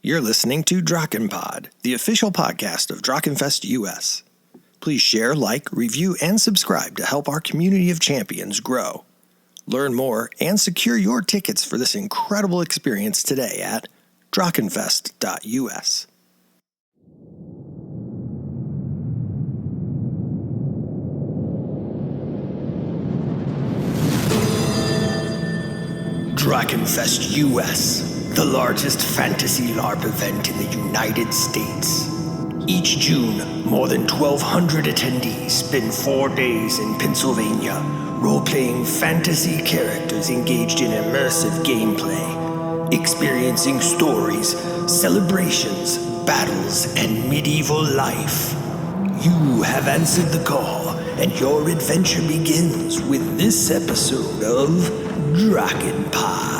You're listening to DrachenPod, the official podcast of DrachenFest US. Please share, like, review, and subscribe to help our community of champions grow. Learn more and secure your tickets for this incredible experience today at DrachenFest.us. DrachenFest US, the largest fantasy LARP event in the United States. Each June, more than 1,200 attendees spend 4 days in Pennsylvania, role-playing fantasy characters engaged in immersive gameplay, experiencing stories, celebrations, battles, and medieval life. You have answered the call, and your adventure begins with this episode of DrachenPod.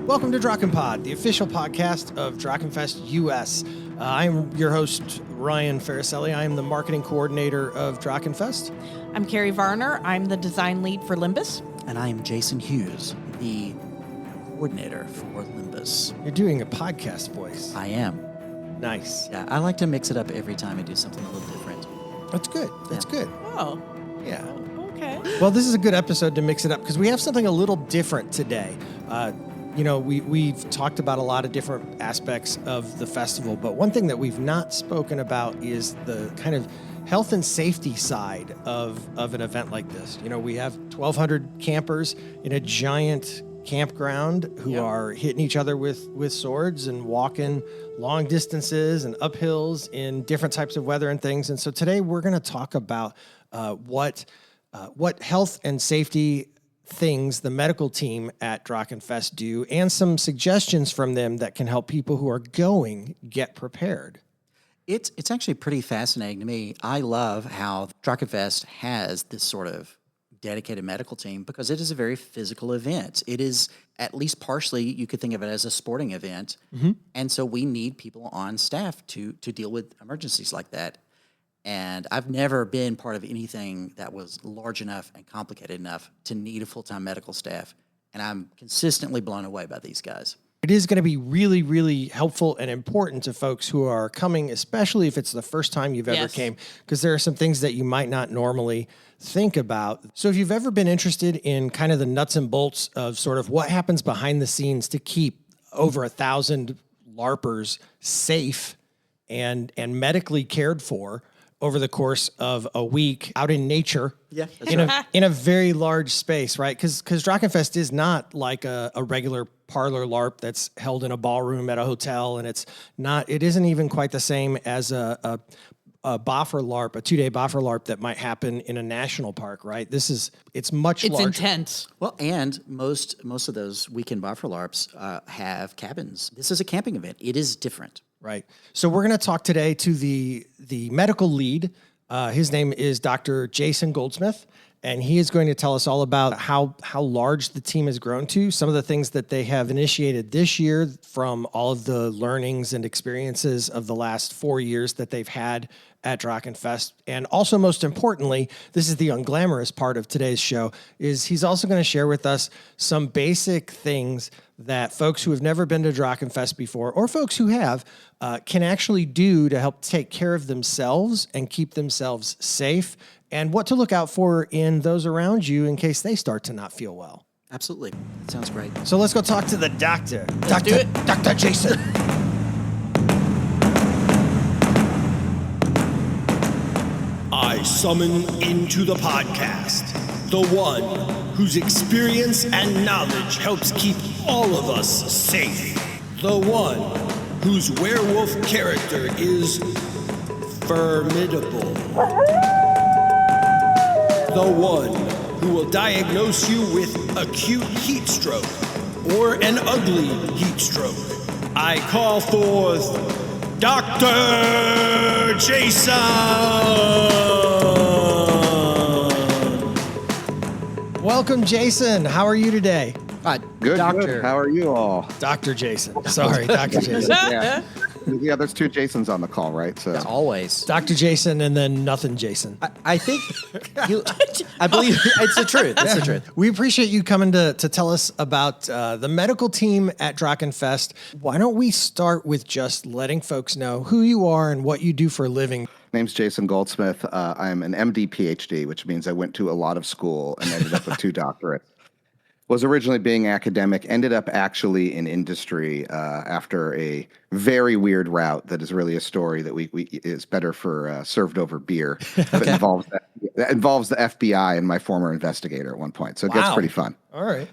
Welcome to DrachenPod, the official podcast of DrachenFest US. I'm your host, Ryan Fariselli. I am the marketing coordinator of DrachenFest. I'm Carie Varner. I'm the design lead for Limbus. And I am Jason Hughes, the coordinator for Limbus. You're doing a podcast voice. I am. Nice. Yeah, I like to mix it up every time I do something a little different. That's good. That's good. Oh, Yeah. okay. Well, this is a good episode to mix it up because we have something a little different today. We've talked about a lot of different aspects of the festival, but one thing that we've not spoken about is the kind of health and safety side of an event like this. You know, we have 1,200 campers in a giant campground who are hitting each other with swords and walking long distances and uphills in different types of weather and things. And so today we're going to talk about what health and safety things the medical team at DrachenFest do and some suggestions from them that can help people who are going get prepared. It's actually pretty fascinating to me. I love how DrachenFest has this sort of dedicated medical team because it is a very physical event. It is, at least partially, you could think of it as a sporting event. Mm-hmm. And so we need people on staff to deal with emergencies like that. And I've never been part of anything that was large enough and complicated enough to need a full-time medical staff. And I'm consistently blown away by these guys. It is going to be really, really helpful and important to folks who are coming, especially if it's the first time you've ever came, because there are some things that you might not normally think about. So if you've ever been interested in kind of the nuts and bolts of sort of what happens behind the scenes to keep over 1,000 LARPers safe and medically cared for over the course of a week out in nature, in a very large space, right? Because DrachenFest is not like a regular parlor LARP that's held in a ballroom at a hotel, and it isn't even quite the same as a Boffer LARP, a 2-day Boffer LARP that might happen in a national park, right? It's much larger. It's intense. Well, and most of those weekend Boffer LARPs have cabins. This is a camping event. It is different. Right. So we're going to talk today to the medical lead. His name is Dr. Jason Goldsmith, and he is going to tell us all about how large the team has grown to, some of the things that they have initiated this year from all of the learnings and experiences of the last 4 years that they've had at DrachenFest. And also, most importantly, this is the unglamorous part of today's show, is he's also going to share with us some basic things that folks who have never been to DrachenFest before, or folks who have, can actually do to help take care of themselves and keep themselves safe, and what to look out for in those around you in case they start to not feel well. Absolutely. That sounds great. So let's go talk to the doctor. Let's do it. Dr. Jason. I summon into the podcast the one whose experience and knowledge helps keep all of us safe. The one whose werewolf character is formidable. The one who will diagnose you with acute heat stroke or an ugly heat stroke. I call forth Dr. Jason! Welcome, Jason. How are you today? Good, Doctor. good. How are you all? Dr. Jason. Sorry, Dr. Jason. Yeah. Yeah, there's two Jasons on the call, right? So Always. Dr. Jason and then nothing Jason. I think I believe it's the truth. It's the truth. We appreciate you coming to tell us about the medical team at DrachenFest. Why don't we start with just letting folks know who you are and what you do for a living? name's Jason Goldsmith. I'm an MD PhD, which means I went to a lot of school and ended up with 2 doctorates. Was originally being academic, ended up actually in industry after a very weird route that is really a story that we is better for served over beer. That involves the FBI and my former investigator at one point. So it gets pretty fun. All right.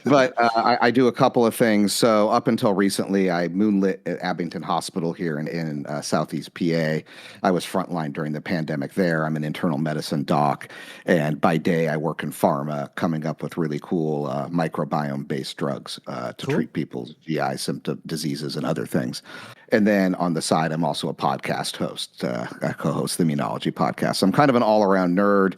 But I do a couple of things. So up until recently, I moonlit at Abington Hospital here in Southeast PA. I was frontline during the pandemic there. I'm an internal medicine doc. And by day, I work in pharma, coming up with really cool microbiome-based drugs to treat people's GI symptom diseases and other things. And then on the side, I'm also a podcast host. I co-host the Immunology podcast. So I'm kind of an all-around nerd.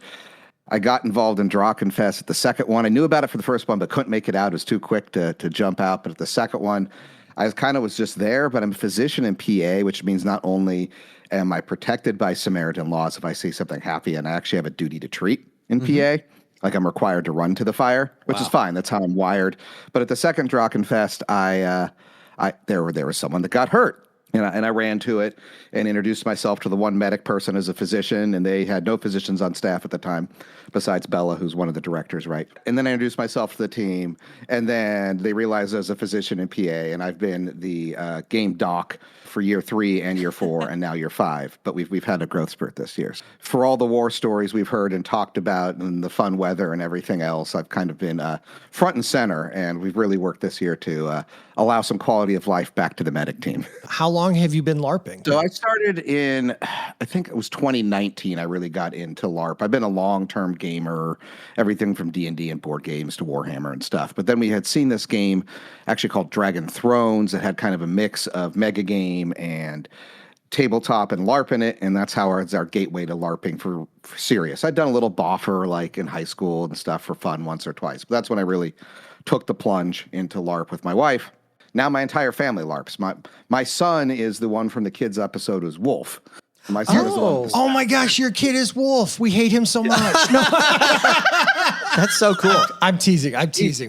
I got involved in DrachenFest at the second one. I knew about it for the first one, but couldn't make it out. It was too quick to jump out. But at the second one, I was just there. But I'm a physician in PA, which means not only am I protected by Samaritan laws if I see something happy, and I actually have a duty to treat in PA. Like I'm required to run to the fire, which is fine. That's how I'm wired. But at the second DrachenFest, there was someone that got hurt. And I ran to it and introduced myself to the one medic person as a physician, and they had no physicians on staff at the time, besides Bella, who's one of the directors, right? And then I introduced myself to the team, and then they realized I was a physician in PA, and I've been the game doc for year 3 and year 4, and now year 5. But we've had a growth spurt this year. For all the war stories we've heard and talked about, and the fun weather and everything else, I've kind of been front and center, and we've really worked this year to allow some quality of life back to the medic team. How long have you been LARPing? So I started in, I think it was 2019, I really got into LARP. I've been a long-term gamer, everything from D&D and board games to Warhammer and stuff. But then we had seen this game actually called Dragon Thrones that had kind of a mix of mega game and tabletop and LARP in it, and that's how it's our gateway to LARPing for serious. I'd done a little boffer like in high school and stuff for fun once or twice, but that's when I really took the plunge into LARP with my wife. Now my entire family LARPs. My son is the one from the kids episode who's Wolf. My son is the one. Oh my gosh, your kid is Wolf. We hate him so much. No. That's so cool. I'm teasing.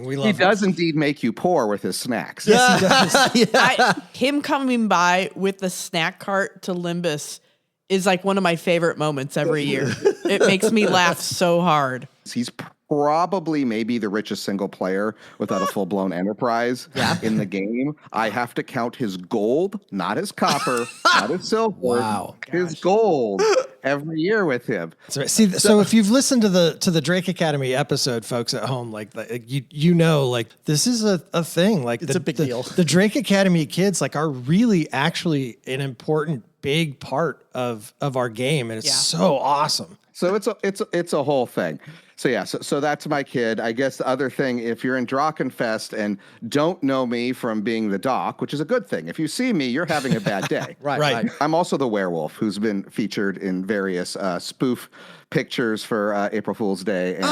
We love He him. does indeed make you poor with his snacks. Yes, he does. Him coming by with the snack cart to Limbus is like one of my favorite moments every year. It makes me laugh so hard. He's probably maybe the richest single player without a full-blown enterprise in the game. I have to count his gold, not his copper, not his silver. Wow. His gold every year with him. See, so if you've listened to the Drake Academy episode, folks at home, like you know, like this is a thing. Like it's a big deal. The Drake Academy kids like are really actually an important big part of our game, and it's so awesome. So it's a whole thing. So yeah, so that's my kid. I guess the other thing, if you're in DrachenFest and don't know me from being the doc, which is a good thing. If you see me, you're having a bad day. Right. I'm also the werewolf who's been featured in various spoof pictures for April Fool's Day and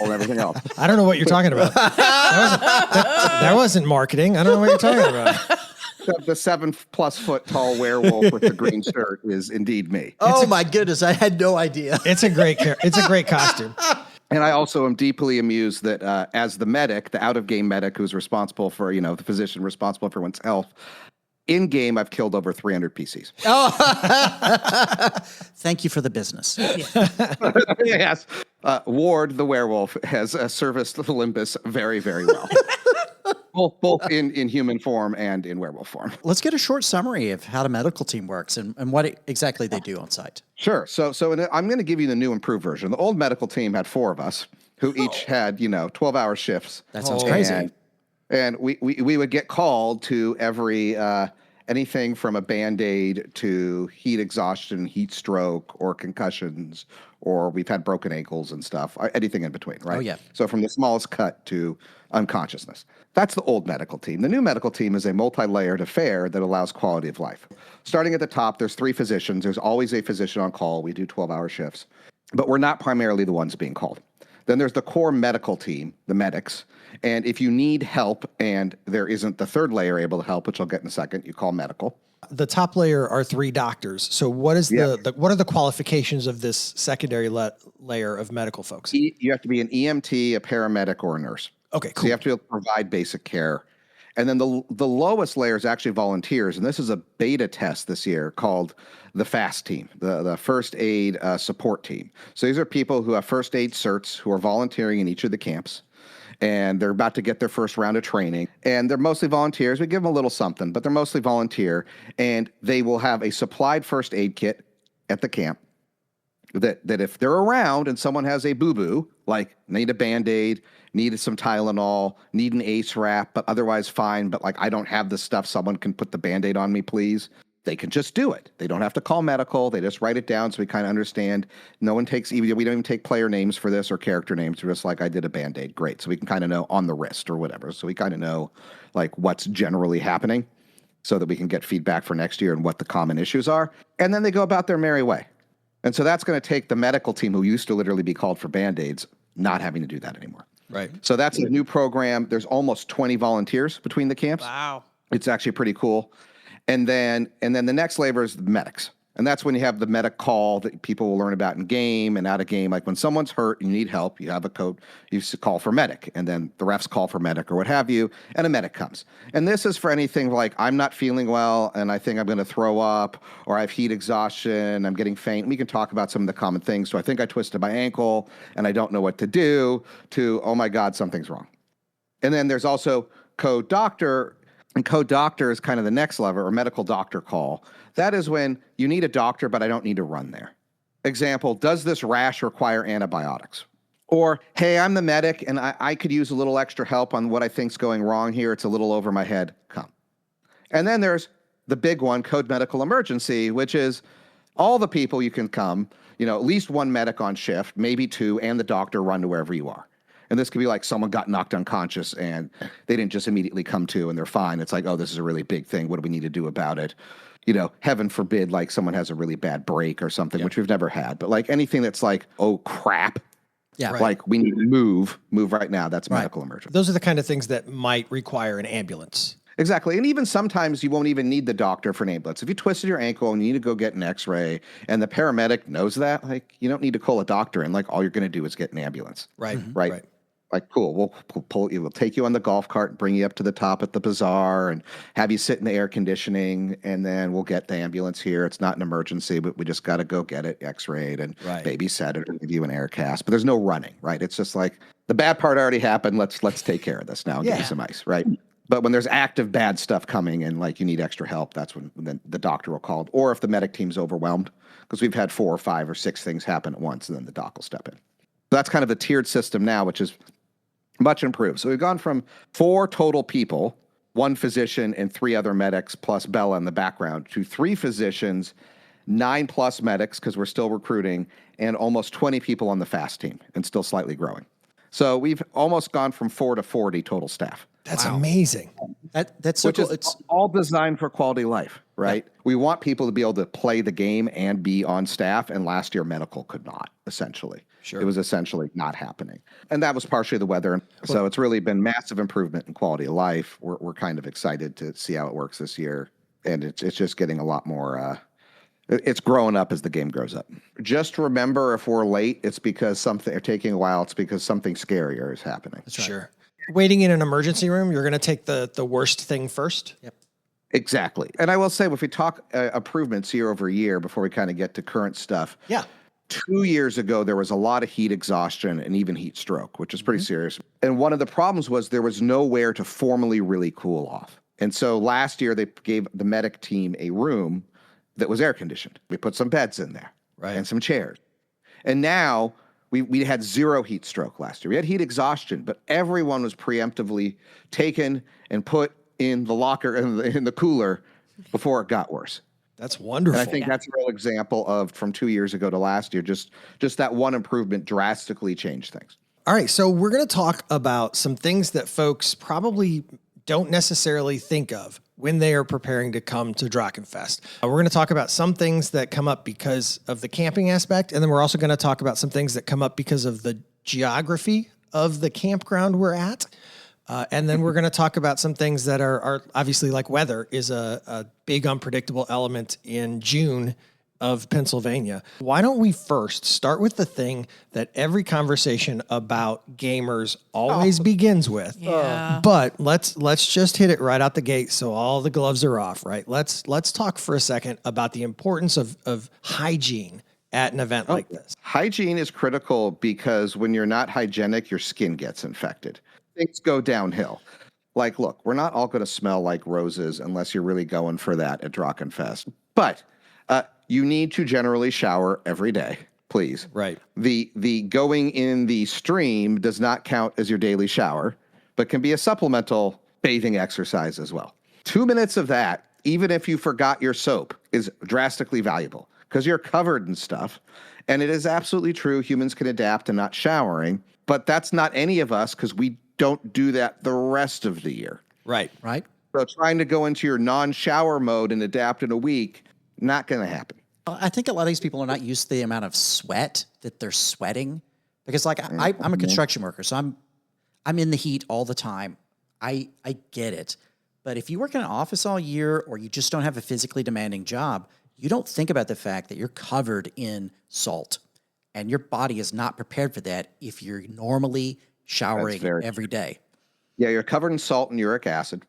everything else. I don't know what you're talking about. That wasn't marketing. I don't know what you're talking about. The 7+ foot tall werewolf with the green shirt is indeed me. Oh my goodness, I had no idea. It's a great costume. And I also am deeply amused that as the medic, the out-of-game medic who's responsible for, the physician responsible for one's health, in-game I've killed over 300 PCs. Thank you for the business. Yes. Ward, the werewolf, has serviced Olympus very, very well. both in human form and in werewolf form. Let's get a short summary of how the medical team works and what exactly they do on site. Sure. So I'm going to give you the new improved version. The old medical team had 4 of us who each had 12-hour shifts. That sounds crazy. And we would get called to every anything from a Band-Aid to heat exhaustion, heat stroke, or concussions, or we've had broken ankles and stuff, anything in between, right? Oh, yeah. So from the smallest cut to unconsciousness. That's the old medical team. The new medical team is a multi-layered affair that allows quality of life. Starting at the top, there's 3 physicians. There's always a physician on call. We do 12-hour shifts. But we're not primarily the ones being called. Then there's the core medical team, the medics, And if you need help and there isn't the third layer able to help, which I'll get in a second, you call medical. The top layer are 3 doctors. So what is what are the qualifications of this secondary layer of medical folks? You have to be an EMT, a paramedic, or a nurse. Okay, cool. So you have to be able to provide basic care. And then the lowest layer is actually volunteers. And this is a beta test this year called the FAST team, the first aid support team. So these are people who have first aid certs who are volunteering in each of the camps. And they're about to get their first round of training. And they're mostly volunteers. We give them a little something, but they're mostly volunteer. And they will have a supplied first aid kit at the camp that if they're around and someone has a boo-boo, like need a Band-Aid, needed some Tylenol, need an ACE wrap, but otherwise fine, but like I don't have the stuff, someone can put the Band-Aid on me, please. They can just do it. They don't have to call medical. They just write it down so we kind of understand. No one takes, we don't even take player names for this or character names. We're just like, I did a Band-Aid. Great. So we can kind of know on the wrist or whatever. So we kind of know like what's generally happening so that we can get feedback for next year and what the common issues are. And then they go about their merry way. And so that's going to take the medical team who used to literally be called for Band-Aids, not having to do that anymore. Right. So that's a new program. There's almost 20 volunteers between the camps. Wow. It's actually pretty cool. And then the next layer is the medics. And that's when you have the medic call that people will learn about in game and out of game. Like when someone's hurt, you need help, you have a code, you call for medic, and then the refs call for medic or what have you, and a medic comes. And this is for anything like I'm not feeling well and I think I'm going to throw up, or I have heat exhaustion, I'm getting faint. We can talk about some of the common things. So I think I twisted my ankle and I don't know what to do, to, oh my God, something's wrong. And then there's also code doctor. And code doctor is kind of the next level, or medical doctor call. That is when you need a doctor, but I don't need to run there. Example, does this rash require antibiotics? Or, hey, I'm the medic, and I could use a little extra help on what I think's going wrong here. It's a little over my head. Come. And then there's the big one, code medical emergency, which is all the people you can come, at least one medic on shift, maybe 2, and the doctor run to wherever you are. And this could be like someone got knocked unconscious and they didn't just immediately come to and they're fine. It's like, oh, this is a really big thing. What do we need to do about it? Heaven forbid, like someone has a really bad break or something, which we've never had. But like anything that's like, oh, crap. Yeah. Right. Like we need to move right now. That's medical emergency. Those are the kind of things that might require an ambulance. Exactly. And even sometimes you won't even need the doctor for an ambulance. If you twisted your ankle and you need to go get an x-ray and the paramedic knows that, like you don't need to call a doctor and like all you're going to do is get an ambulance. Right. Right. Like, cool, we'll take you on the golf cart and bring you up to the top at the bazaar and have you sit in the air conditioning, and then we'll get the ambulance here. It's not an emergency, but we just got to go get it x-rayed and babysit it and give you an air cast. But there's no running, right? It's just like the bad part already happened. Let's take care of this now and give you some ice, right? But when there's active bad stuff coming and like you need extra help, that's when the doctor will call. Or if the medic team's overwhelmed, because we've had 4 or 5 or 6 things happen at once, and then the doc will step in. That's kind of the tiered system now, which is much improved. So we've gone from 4 total people, 1 physician and 3 other medics plus Bella in the background, to 3 physicians, 9 plus medics because we're still recruiting, and almost 20 people on the FAST team and still slightly growing. So we've almost gone from 4 to 40 total staff. That's amazing. That's so which cool. is It's all designed for quality life, right? Yeah. We want people to be able to play the game and be on staff, and last year medical could not, essentially. Sure. It was essentially not happening. And that was partially the weather. So it's really been massive improvement in quality of life. We're kind of excited to see how it works this year. And it's just getting a lot more, it's growing up as the game grows up. Just remember, if we're late, it's because something, or taking a while, it's because something scarier is happening. That's right. Sure. Waiting in an emergency room, you're going to take the worst thing first? Yep. Exactly. And I will say, if we talk improvements year over year before we kind of get to current stuff. Yeah. 2 years ago, there was a lot of heat exhaustion and even heat stroke, which is pretty serious. And one of the problems was there was nowhere to formally really cool off. And so last year, they gave the medic team a room that was air conditioned. We put some beds in there and some chairs. And now we had 0 heat stroke last year. We had heat exhaustion, but everyone was preemptively taken and put in the locker, in the cooler before it got worse. That's wonderful. And I think that's a real example of from 2 years ago to last year, just that one improvement drastically changed things. All right. So we're going to talk about some things that folks probably don't necessarily think of when they are preparing to come to DrachenFest. We're going to talk about some things that come up because of the camping aspect. And then we're also going to talk about some things that come up because of the geography of the campground we're at. And then we're going to talk about some things that are obviously, like weather is a big unpredictable element in June of Pennsylvania. Why don't we first start with the thing that every conversation about gamers always begins with? Yeah. But let's just hit it right out the gate so all the gloves are off, right? Let's talk for a second about the importance of hygiene at an event like this. Hygiene is critical because when you're not hygienic, your skin gets infected. Things go downhill. Like, look, we're not all going to smell like roses unless you're really going for that at DrachenFest. But you need to generally shower every day, please. Right. The going in the stream does not count as your daily shower, but can be a supplemental bathing exercise as well. 2 minutes of that, even if you forgot your soap, is drastically valuable because you're covered in stuff. And it is absolutely true humans can adapt to not showering, but that's not any of us because we don't do that the rest of the year. Right. Right? So trying to go into your non-shower mode and adapt in a week, not going to happen. I think a lot of these people are not used to the amount of sweat that they're sweating because, like, I'm a construction worker, so I'm in the heat all the time. I get it, but if you work in an office all year or you just don't have a physically demanding job, you don't think about the fact that you're covered in salt, and your body is not prepared for that if you're normally showering every day. Yeah, you're covered in salt and uric acid.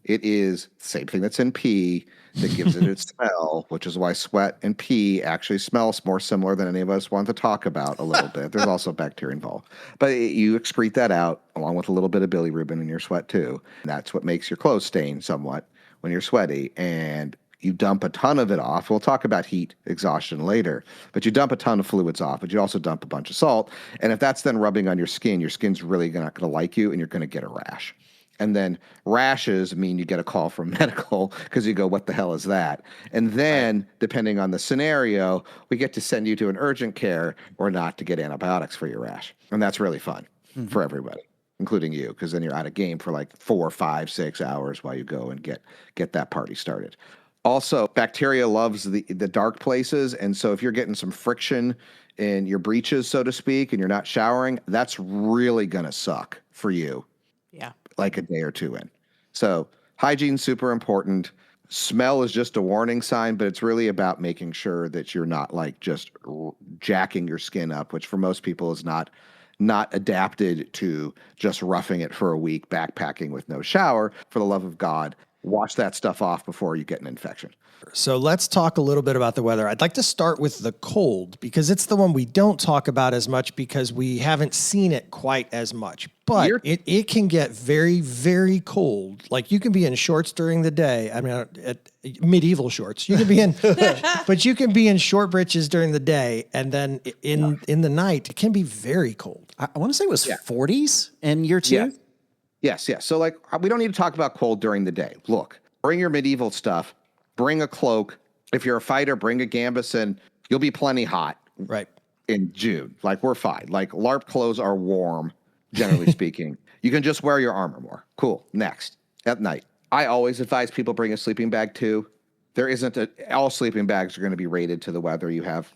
It is the same thing that's in pee that gives it its smell, which is why sweat and pee actually smells more similar than any of us want to talk about a little bit. There's also bacteria involved. But you excrete that out along with a little bit of bilirubin in your sweat too. And that's what makes your clothes stain somewhat when you're sweaty. And you dump a ton of it off. We'll talk about heat exhaustion later, but you dump a ton of fluids off, but you also dump a bunch of salt. And if that's then rubbing on your skin's really not going to like you and you're going to get a rash. And then rashes mean you get a call from medical because you go, what the hell is that? And then, depending on the scenario, we get to send you to an urgent care or not to get antibiotics for your rash. And that's really fun for everybody, including you, because then you're out of game for like 4, 5, 6 hours while you go and get that party started. Also, bacteria loves the dark places. And so if you're getting some friction in your breeches, so to speak, and you're not showering, that's really going to suck for you. Yeah. Like a day or two in. So hygiene's super important. Smell is just a warning sign, but it's really about making sure that you're not like just jacking your skin up, which for most people is not adapted to just roughing it for a week, backpacking with no shower. For the love of God, wash that stuff off before you get an infection. So let's talk a little bit about the weather. I'd like to start with the cold because it's the one we don't talk about as much because we haven't seen it quite as much. But it can get very, very cold. Like you can be in shorts during the day. I mean, medieval shorts. You can be in, but you can be in short breeches during the day, and then in the night it can be very cold. I want to say it was 40s in year 2. Yes. So like we don't need to talk about cold during the day. Look, bring your medieval stuff. Bring a cloak. If you're a fighter, bring a gambeson. You'll be plenty hot. Right. In June. Like we're fine. Like LARP clothes are warm, generally speaking. You can just wear your armor more. Cool. Next. At night. I always advise people bring a sleeping bag too. There isn't all sleeping bags are going to be rated to the weather you have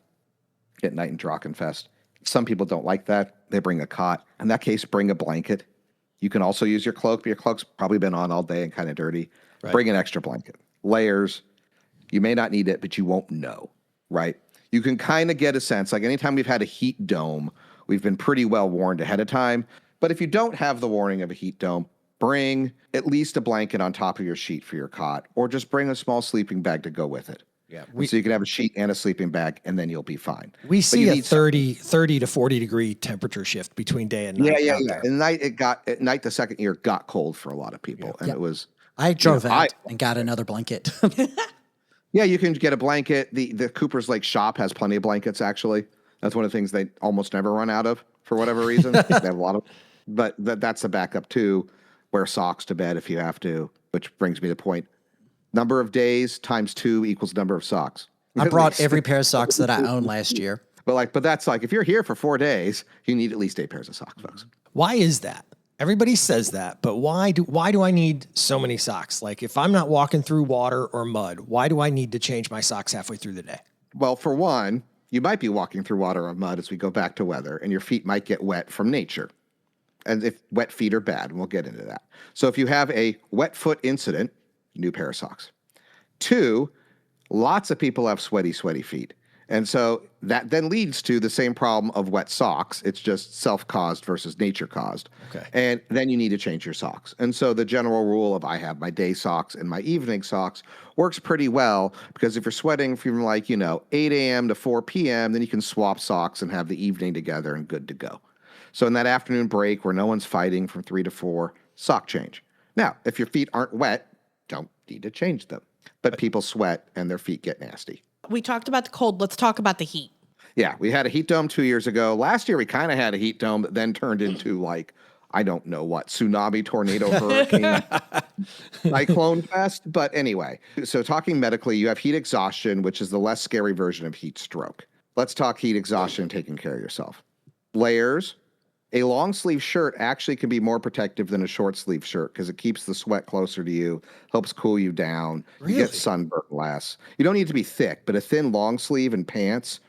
at night in DrachenFest. Some people don't like that. They bring a cot. In that case, bring a blanket. You can also use your cloak, but your cloak's probably been on all day and kind of dirty. Right. Bring an extra blanket. Layers. You may not need it, but you won't know, right? You can kind of get a sense. Like anytime we've had a heat dome, we've been pretty well warned ahead of time. But if you don't have the warning of a heat dome, bring at least a blanket on top of your sheet for your cot, or just bring a small sleeping bag to go with it. Yeah, so you can have a sheet and a sleeping bag, and then you'll be fine. We see a 30 to 40 degree temperature shift between day and night. Yeah. At night, the second year got cold for a lot of people, and it was. I drove out and got another blanket. Yeah, you can get a blanket. The Cooper's Lake shop has plenty of blankets, actually. That's one of the things they almost never run out of for whatever reason. They have a lot of, but that's a backup too. Wear socks to bed if you have to, which brings me to the point. Number of days times 2 equals number of socks. I brought every pair of socks that I owned last year. But that's like, if you're here for 4 days, you need at least 8 pairs of socks, folks. Why is that? Everybody says that, but why do I need so many socks? Like if I'm not walking through water or mud, why do I need to change my socks halfway through the day? Well, for one, you might be walking through water or mud as we go back to weather, and your feet might get wet from nature. and if wet feet are bad, and we'll get into that. So if you have a wet foot incident, new pair of socks. 2, lots of people have sweaty feet. And so that then leads to the same problem of wet socks. It's just self-caused versus nature-caused. Okay. And then you need to change your socks. And so the general rule of I have my day socks and my evening socks works pretty well, because if you're sweating from 8 a.m. to 4 p.m., then you can swap socks and have the evening together and good to go. So in that afternoon break where no one's fighting from 3 to 4, sock change. Now, if your feet aren't wet, don't need to change them. But people sweat and their feet get nasty. We talked about the cold. Let's talk about the heat. Yeah, we had a heat dome 2 years ago. Last year, we kind of had a heat dome that then turned into I don't know what, tsunami, tornado, hurricane, cyclone fest. But anyway, so talking medically, you have heat exhaustion, which is the less scary version of heat stroke. Let's talk heat exhaustion, taking care of yourself. Layers. A long sleeve shirt actually can be more protective than a short sleeve shirt because it keeps the sweat closer to you, helps cool you down. Really? You get sunburn less. You don't need to be thick, but a thin long sleeve and pants,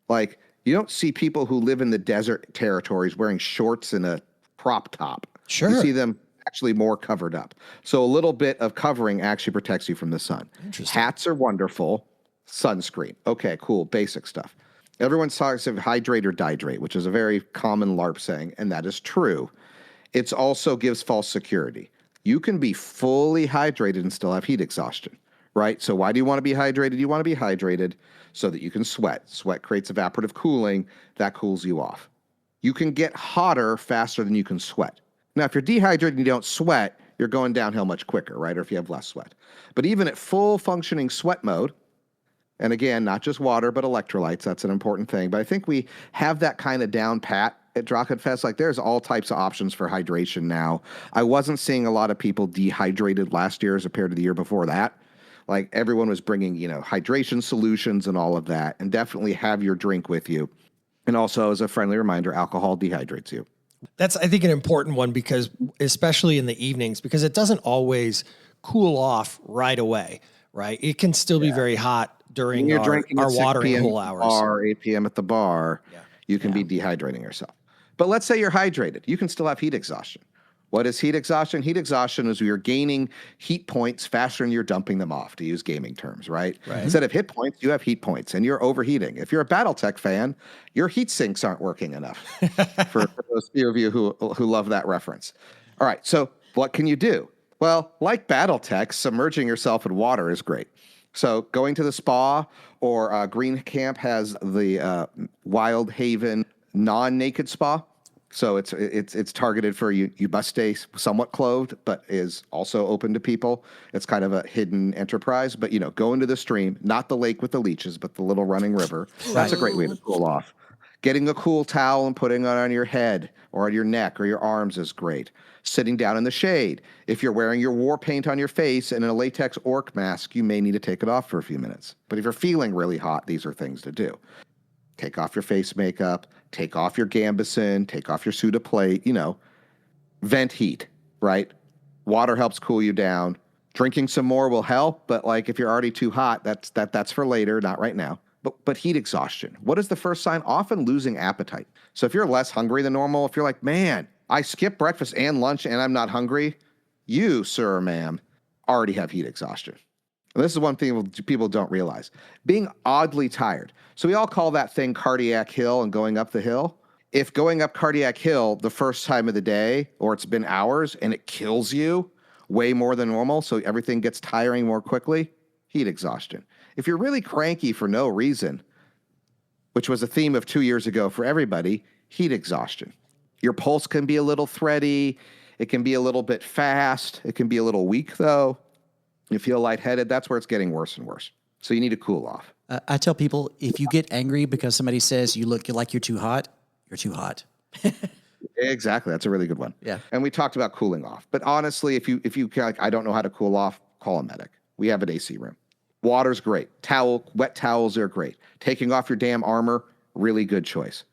you don't see people who live in the desert territories wearing shorts and a crop top. Sure. You see them actually more covered up. So a little bit of covering actually protects you from the sun. Interesting. Hats are wonderful. Sunscreen. Okay, cool. Basic stuff. Everyone talks of hydrate or dihydrate, which is a very common LARP saying, and that is true. It also gives false security. You can be fully hydrated and still have heat exhaustion, right? So why do you want to be hydrated? You want to be hydrated so that you can sweat. Sweat creates evaporative cooling. That cools you off. You can get hotter faster than you can sweat. Now, if you're dehydrated and you don't sweat, you're going downhill much quicker, right? Or if you have less sweat. But even at full functioning sweat mode, and again, not just water, but electrolytes. That's an important thing. But I think we have that kind of down pat at DrachenFest. There's all types of options for hydration now. I wasn't seeing a lot of people dehydrated last year as compared to the year before that. Everyone was bringing, hydration solutions and all of that. And definitely have your drink with you. And also, as a friendly reminder, alcohol dehydrates you. That's, I think, an important one, because especially in the evenings, because it doesn't always cool off right away, right? It can still be very hot during our watering hole hours. Or 8 p.m. at the bar, you can be dehydrating yourself. But let's say you're hydrated. You can still have heat exhaustion. What is heat exhaustion? Heat exhaustion is you're gaining heat points faster than you're dumping them off, to use gaming terms, right? Instead of hit points, you have heat points, and you're overheating. If you're a BattleTech fan, your heat sinks aren't working enough, for those few of you who love that reference. All right, so what can you do? Well, like BattleTech, submerging yourself in water is great. So going to the spa, or Green Camp has the Wild Haven non-naked spa. So it's targeted for you. You must stay somewhat clothed, but is also open to people. It's kind of a hidden enterprise. But go into the stream, not the lake with the leeches, but the little running river. That's a great way to cool off. Getting a cool towel and putting it on your head or on your neck or your arms is great. Sitting down in the shade. If you're wearing your war paint on your face and a latex orc mask, you may need to take it off for a few minutes. But if you're feeling really hot, these are things to do. Take off your face makeup, take off your gambeson, take off your suit of plate, vent heat, right? Water helps cool you down. Drinking some more will help, but if you're already too hot, that's for later, not right now. But heat exhaustion. What is the first sign? Often losing appetite. So if you're less hungry than normal, if you're like, man, I skipped breakfast and lunch and I'm not hungry, you, sir or ma'am, already have heat exhaustion. And this is one thing people don't realize. Being oddly tired. So we all call that thing cardiac hill and going up the hill. If going up cardiac hill the first time of the day, or it's been hours and it kills you way more than normal, so everything gets tiring more quickly, heat exhaustion. If you're really cranky for no reason, which was a theme of 2 years ago for everybody, heat exhaustion. Your pulse can be a little thready. It can be a little bit fast. It can be a little weak, though. You feel lightheaded. That's where it's getting worse and worse. So you need to cool off. I tell people, if you get angry because somebody says you look like you're too hot, you're too hot. Exactly. That's a really good one. Yeah. And we talked about cooling off. But honestly, if you I don't know how to cool off, call a medic. We have an AC room. Water's great. Wet towels are great. Taking off your damn armor, really good choice.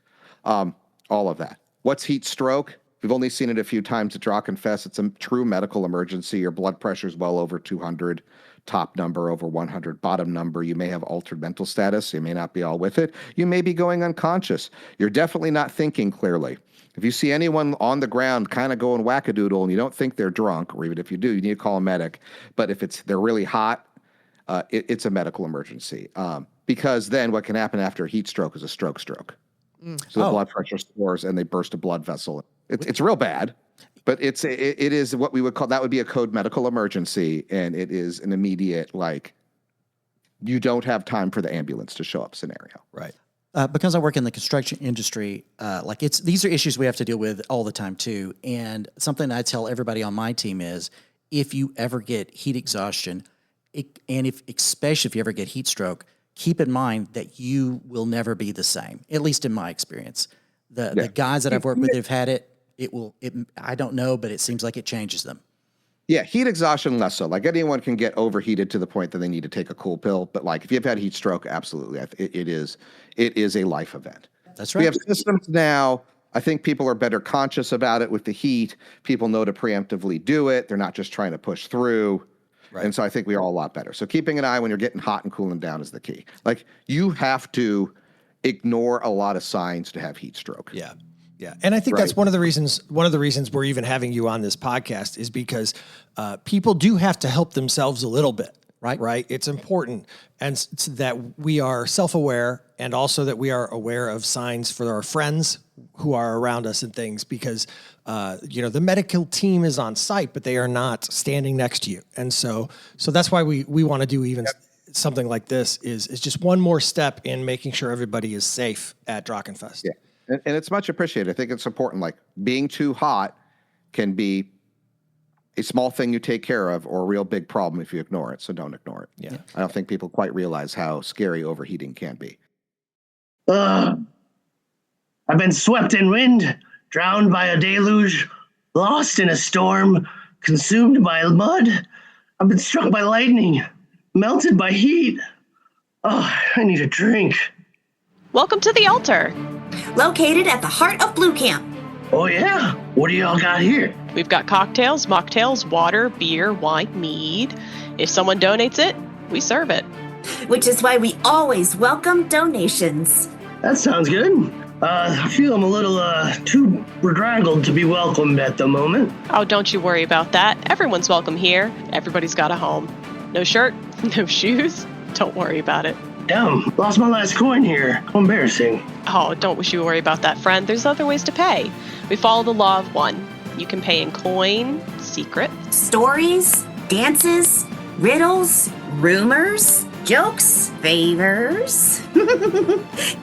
All of that. What's heat stroke? We've only seen it a few times at DrachenFest. It's a true medical emergency. Your blood pressure is well over 200, top number over 100, bottom number. You may have altered mental status. You may not be all with it. You may be going unconscious. You're definitely not thinking clearly. If you see anyone on the ground kind of going wackadoodle and you don't think they're drunk, or even if you do, you need to call a medic. But if they're really hot, it's a medical emergency. Because then what can happen after a heat stroke is a stroke. So the blood pressure soars and they burst a blood vessel. It's real bad, but it is what we would call, that would be a code medical emergency, and it is an immediate, like, you don't have time for the ambulance to show up scenario. Right. Because I work in the construction industry, these are issues we have to deal with all the time too. And something I tell everybody on my team is, if you ever get heat exhaustion, especially if you ever get heat stroke, keep in mind that you will never be the same. At least in my experience, the guys that I've worked with who've had it, I don't know, but it seems like it changes them. Yeah, heat exhaustion less so. Like, anyone can get overheated to the point that they need to take a cool pill. But like, if you've had heat stroke, absolutely, it is a life event. That's right. We have systems now. I think people are better conscious about it with the heat. People know to preemptively do it. They're not just trying to push through. Right. And so I think we are all a lot better. So keeping an eye when you're getting hot and cooling down is the key. Like, you have to ignore a lot of signs to have heat stroke. Yeah. Yeah. And I think that's one of the reasons we're even having you on this podcast is because people do have to help themselves a little bit. Right. It's important. And that we are self-aware, and also that we are aware of signs for our friends who are around us and things, because, the medical team is on site, but they are not standing next to you. And so that's why we want to do even something like this is just one more step in making sure everybody is safe at DrachenFest. Yeah. And it's much appreciated. I think it's important. Like, being too hot can be a small thing you take care of, or a real big problem if you ignore it. So don't ignore it. Yeah. I don't think people quite realize how scary overheating can be. I've been swept in wind, drowned by a deluge, lost in a storm, consumed by mud. I've been struck by lightning, melted by heat. Oh, I need a drink. Welcome to the altar. Located at the heart of Blue Camp. Oh, yeah? What do y'all got here? We've got cocktails, mocktails, water, beer, wine, mead. If someone donates it, we serve it. Which is why we always welcome donations. That sounds good. I feel I'm a little too bedraggled to be welcomed at the moment. Oh, don't you worry about that. Everyone's welcome here. Everybody's got a home. No shirt, no shoes. Don't worry about it. Damn, lost my last coin here. How embarrassing. Oh, don't wish you worry about that, friend. There's other ways to pay. We follow the law of one. You can pay in coin, secret, stories, dances, riddles, rumors, jokes, favors.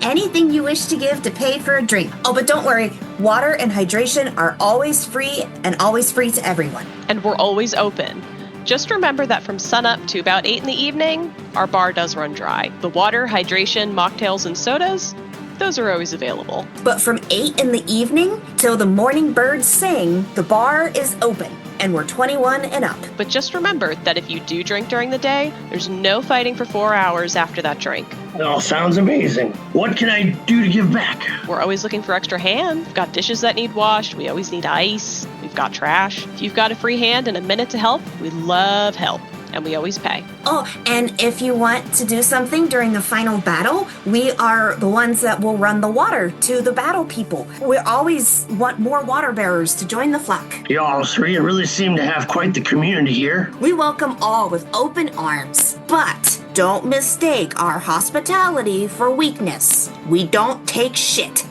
Anything you wish to give to pay for a drink. Oh, but don't worry. Water and hydration are always free, and always free to everyone. And we're always open. Just remember that from sunup to about 8 in the evening, our bar does run dry. The water, hydration, mocktails, and sodas, those are always available. But from 8 in the evening till the morning birds sing, the bar is open, and we're 21 and up. But just remember that if you do drink during the day, there's no fighting for 4 hours after that drink. It all sounds amazing. What can I do to give back? We're always looking for extra hands. We've got dishes that need washed. We always need ice. We've got trash. If you've got a free hand and a minute to help, we love help. And we always pay. Oh, and if you want to do something during the final battle, we are the ones that will run the water to the battle people. We always want more water bearers to join the flock. Y'all three really seem to have quite the community here. We welcome all with open arms, but don't mistake our hospitality for weakness. We don't take shit.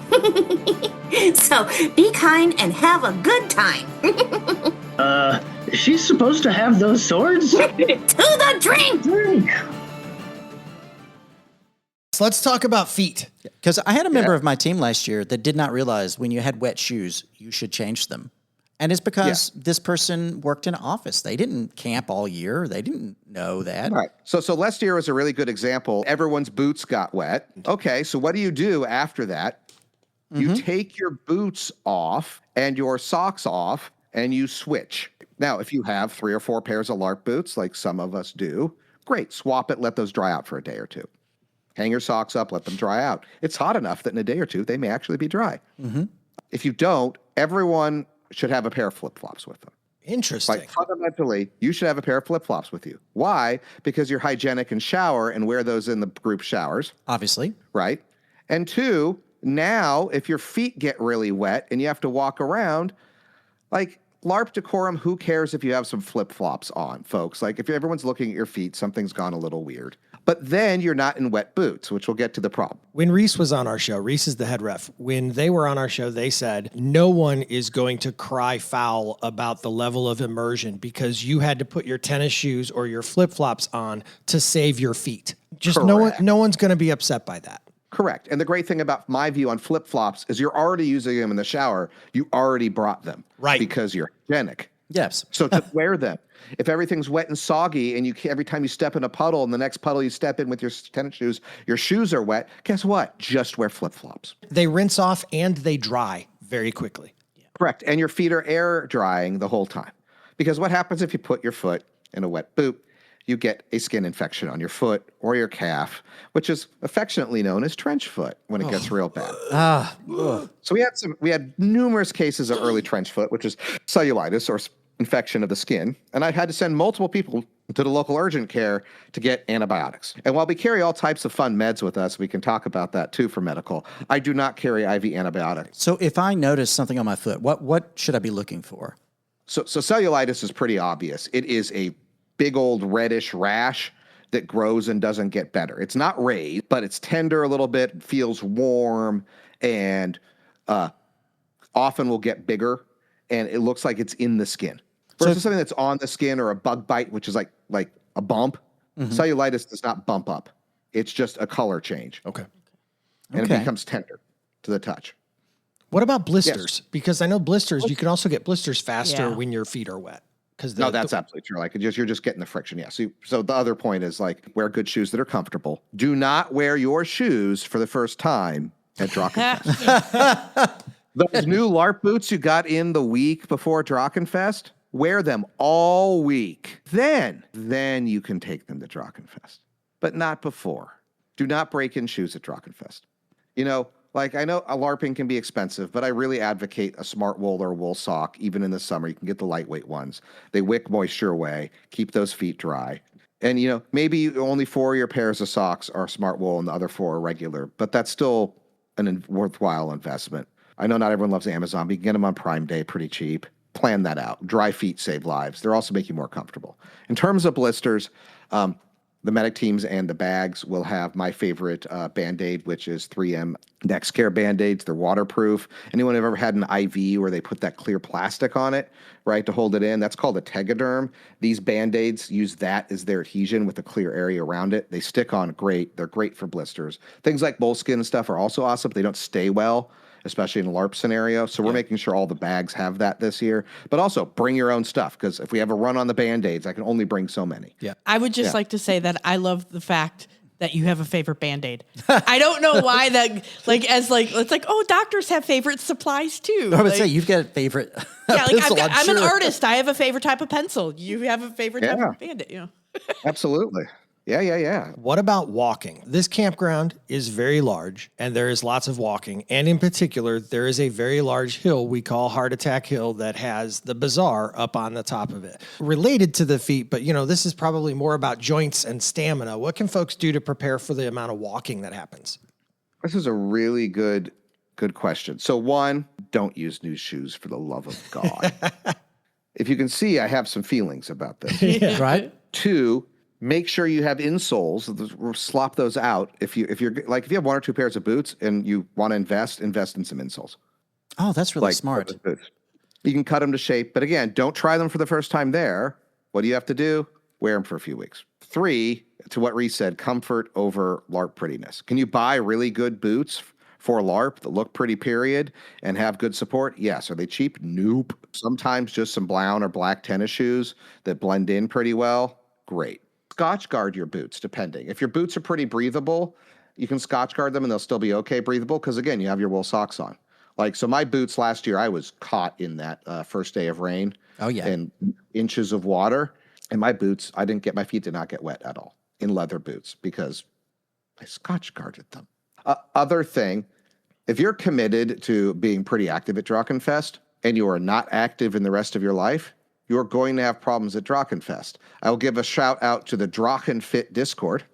So be kind and have a good time. Is she supposed to have those swords? To the drink! So let's talk about feet. Because I had a member of my team last year that did not realize when you had wet shoes, you should change them. And it's because this person worked in an office. They didn't camp all year. They didn't know that. Right. So last year was a really good example. Everyone's boots got wet. Okay, so what do you do after that? You take your boots off and your socks off, and you switch. Now, if you have 3 or 4 pairs of LARP boots, like some of us do, great. Swap it. Let those dry out for a day or two. Hang your socks up. Let them dry out. It's hot enough that in a day or two, they may actually be dry. If you don't, everyone should have a pair of flip-flops with them. Interesting. Like fundamentally, you should have a pair of flip-flops with you. Why? Because you're hygienic and shower and wear those in the group showers. Obviously. Right? And 2, now if your feet get really wet and you have to walk around, like LARP decorum, who cares if you have some flip-flops on, folks? Like if everyone's looking at your feet, something's gone a little weird. But then you're not in wet boots, which we'll get to the problem. When Reese was on our show, Reese is the head ref. When they were on our show, they said no one is going to cry foul about the level of immersion because you had to put your tennis shoes or your flip-flops on to save your feet. Just no one's going to be upset by that. Correct. And the great thing about my view on flip-flops is you're already using them in the shower. You already brought them. Right. Because you're hygienic. Yes. So just wear them. If everything's wet and soggy and every time you step in a puddle and the next puddle you step in with your tennis shoes, your shoes are wet, guess what? Just wear flip-flops. They rinse off and they dry very quickly. Correct. And your feet are air drying the whole time. Because what happens if you put your foot in a wet boot? You get a skin infection on your foot or your calf, which is affectionately known as trench foot when it gets real bad. So we had numerous cases of early trench foot, which is cellulitis or infection of the skin. And I had to send multiple people to the local urgent care to get antibiotics. And while we carry all types of fun meds with us, we can talk about that too for medical. I do not carry IV antibiotics. So if I notice something on my foot, what should I be looking for? So cellulitis is pretty obvious. It is a big old reddish rash that grows and doesn't get better. It's not raised, but it's tender a little bit, feels warm, and often will get bigger, and it looks like it's in the skin. Versus something that's on the skin or a bug bite, which is like a bump. Cellulitis does not bump up. It's just a color change. Okay. And it becomes tender to the touch. What about blisters? Yes. Because I know blisters, you can also get blisters faster when your feet are wet. No, that's absolutely true. Like you're just getting the friction. Yeah. So the other point is like wear good shoes that are comfortable. Do not wear your shoes for the first time at DrachenFest. Those new LARP boots you got in the week before DrachenFest, wear them all week. Then you can take them to DrachenFest, but not before. Do not break in shoes at DrachenFest. Like I know a LARPing can be expensive, but I really advocate a smart wool or wool sock. Even in the summer, you can get the lightweight ones. They wick moisture away, keep those feet dry. And, maybe only 4 of your pairs of socks are smart wool and the other 4 are regular, but that's still a worthwhile investment. I know not everyone loves Amazon, but you can get them on Prime Day pretty cheap. Plan that out. Dry feet save lives. They're also make you more comfortable. In terms of blisters, the medic teams and the bags will have my favorite Band-Aid, which is 3M Next Care Band-Aids. They're waterproof. Anyone have ever had an IV where they put that clear plastic on it, right, to hold it in? That's called a Tegaderm. These Band-Aids use that as their adhesion with a clear area around it. They stick on great. They're great for blisters. Things like moleskin and stuff are also awesome. They don't stay well, especially in a LARP scenario. So we're making sure all the bags have that this year. But also bring your own stuff, because if we have a run on the Band-Aids, I can only bring so many. Yeah. I would just like to say that I love the fact that you have a favorite Band-Aid. I don't know why that, it's like, oh, doctors have favorite supplies too. I would say you've got a favorite pencil, I'm an artist. I have a favorite type of pencil. You have a favorite type of Band-Aid. Absolutely. Yeah. What about walking? This campground is very large, and there is lots of walking. And in particular, there is a very large hill we call Heart Attack Hill that has the bazaar up on the top of it. Related to the feet, but this is probably more about joints and stamina. What can folks do to prepare for the amount of walking that happens? This is a really good question. So 1, don't use new shoes for the love of God. If you can see, I have some feelings about this. Yeah. Right? 2, make sure you have insoles. Slop those out. If you have 1 or 2 pairs of boots and you want to invest in some insoles. Oh, that's really smart. You can cut them to shape, but again, don't try them for the first time there. What do you have to do? Wear them for a few weeks. 3, to what Reese said, comfort over LARP prettiness. Can you buy really good boots for LARP that look pretty, period, and have good support? Yes. Are they cheap? Nope. Sometimes just some brown or black tennis shoes that blend in pretty well. Great. Scotch guard your boots, depending. If your boots are pretty breathable, you can Scotch guard them and they'll still be okay breathable, because again, you have your wool socks on. So my boots last year, I was caught in that first day of rain. Oh, yeah. And inches of water. And my boots, my feet did not get wet at all in leather boots because I Scotch guarded them. Other thing, if you're committed to being pretty active at DrachenFest, and you are not active in the rest of your life, you're going to have problems at DrachenFest. I will give a shout out to the DrachenFit Discord,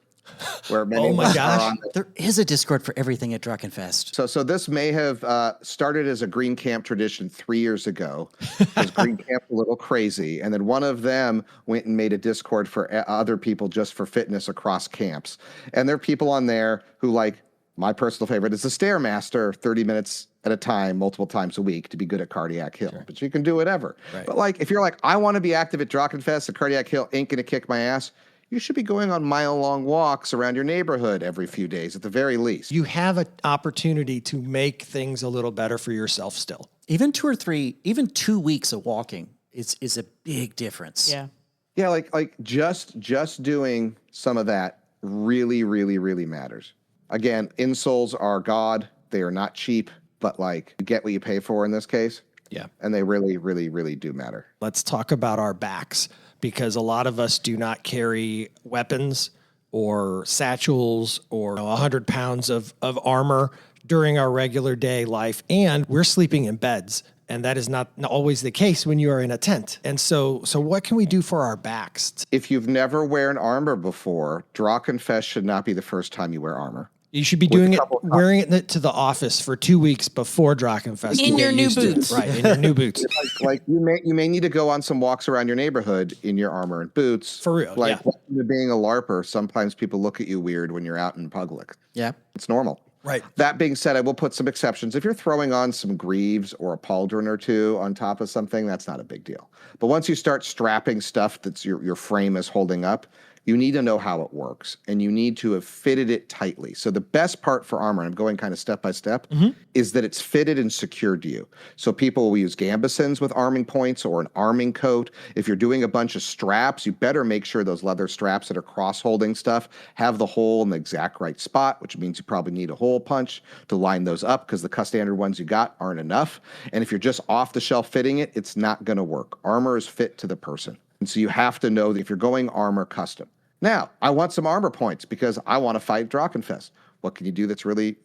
where many Oh of my us gosh. are on. There is a Discord for everything at DrachenFest. So this may have started as a Green Camp tradition 3 years ago, because Green Camp's a little crazy. And then one of them went and made a Discord for other people just for fitness across camps. And there are people on there who, like, my personal favorite is the Stairmaster, 30 minutes at a time, multiple times a week to be good at Cardiac Hill. Sure. But you can do whatever. Right. But like, if you're like, I want to be active at DrachenFest, the Cardiac Hill ain't going to kick my ass, you should be going on mile-long walks around your neighborhood every few days at the very least. You have an opportunity to make things a little better for yourself still. Even 2 weeks of walking is a big difference. Yeah. Yeah, like just doing some of that really, really, really matters. Again, insoles are God. They are not cheap, but like, you get what you pay for in this case. Yeah. And they really, really, really do matter. Let's talk about our backs, because a lot of us do not carry weapons or satchels or 100 pounds of armor during our regular day life. And we're sleeping in beds. And that is not always the case when you are in a tent. And so what can we do for our backs? If you've never worn armor before, DrachenFest should not be the first time you wear armor. You should be doing it, wearing it to the office for 2 weeks before DrachenFest. In your new boots. Right, in your new boots. Like you may need to go on some walks around your neighborhood in your armor and boots. For real, Like, yeah. welcome to being a LARPer, sometimes people look at you weird when you're out in public. Yeah. It's normal. Right. That being said, I will put some exceptions. If you're throwing on some greaves or a pauldron or two on top of something, that's not a big deal. But once you start strapping stuff that's your frame is holding up, you need to know how it works, and you need to have fitted it tightly. So the best part for armor, and I'm going kind of step by step, is that it's fitted and secured to you. So people will use gambesons with arming points or an arming coat. If you're doing a bunch of straps, you better make sure those leather straps that are cross-holding stuff have the hole in the exact right spot, which means you probably need a hole punch to line those up, because the standard ones you got aren't enough. And if you're just off the shelf fitting it, it's not going to work. Armor is fit to the person. And so you have to know that if you're going armor custom. Now, I want some armor points because I want to fight DrachenFest. What can you do that's really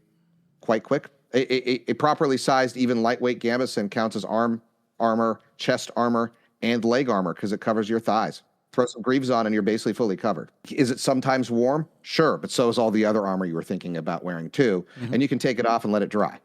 quite quick? A properly sized, even lightweight gambeson counts as armor, chest armor, and leg armor because it covers your thighs. Throw some greaves on and you're basically fully covered. Is it sometimes warm? Sure, but so is all the other armor you were thinking about wearing too. And you can take it off and let it dry.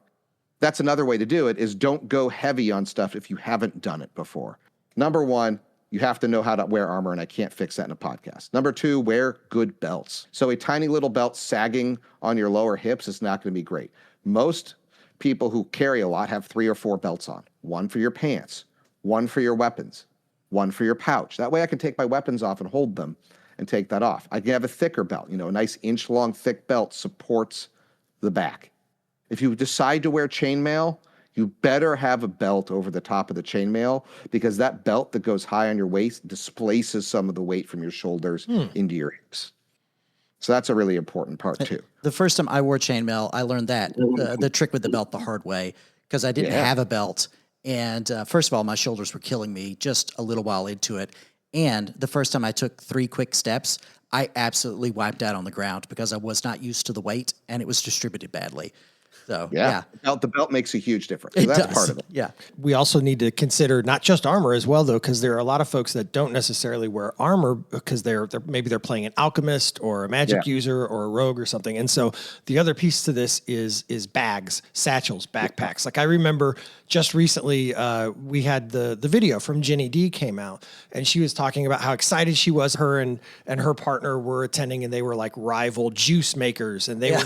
That's another way to do it, is don't go heavy on stuff if you haven't done it before. Number one, you have to know how to wear armor, and I can't fix that in a podcast. Number two, wear good belts. So a tiny little belt sagging on your lower hips is not going to be great. Most people who carry a lot have 3 or 4 belts on. One for your pants, one for your weapons, one for your pouch. That way I can take my weapons off and hold them and take that off. I can have a thicker belt. You know, a nice inch-long thick belt supports the back. If you decide to wear chainmail, you better have a belt over the top of the chainmail, because that belt that goes high on your waist displaces some of the weight from your shoulders into your hips. So that's a really important part too. The first time I wore chainmail, I learned that the trick with the belt the hard way, because I didn't have a belt. And first of all, my shoulders were killing me just a little while into it. And the first time I took 3 quick steps, I absolutely wiped out on the ground because I was not used to the weight and it was distributed badly. So, yeah. The belt makes a huge difference. So that's part of it. Yeah. We also need to consider not just armor as well, though, because there are a lot of folks that don't necessarily wear armor because maybe they're playing an alchemist or a magic user or a rogue or something. And so the other piece to this is bags, satchels, backpacks. Like I remember just recently we had the video from Jenny D came out, and she was talking about how excited she was. Her and her partner were attending, and they were like rival juice makers, and they were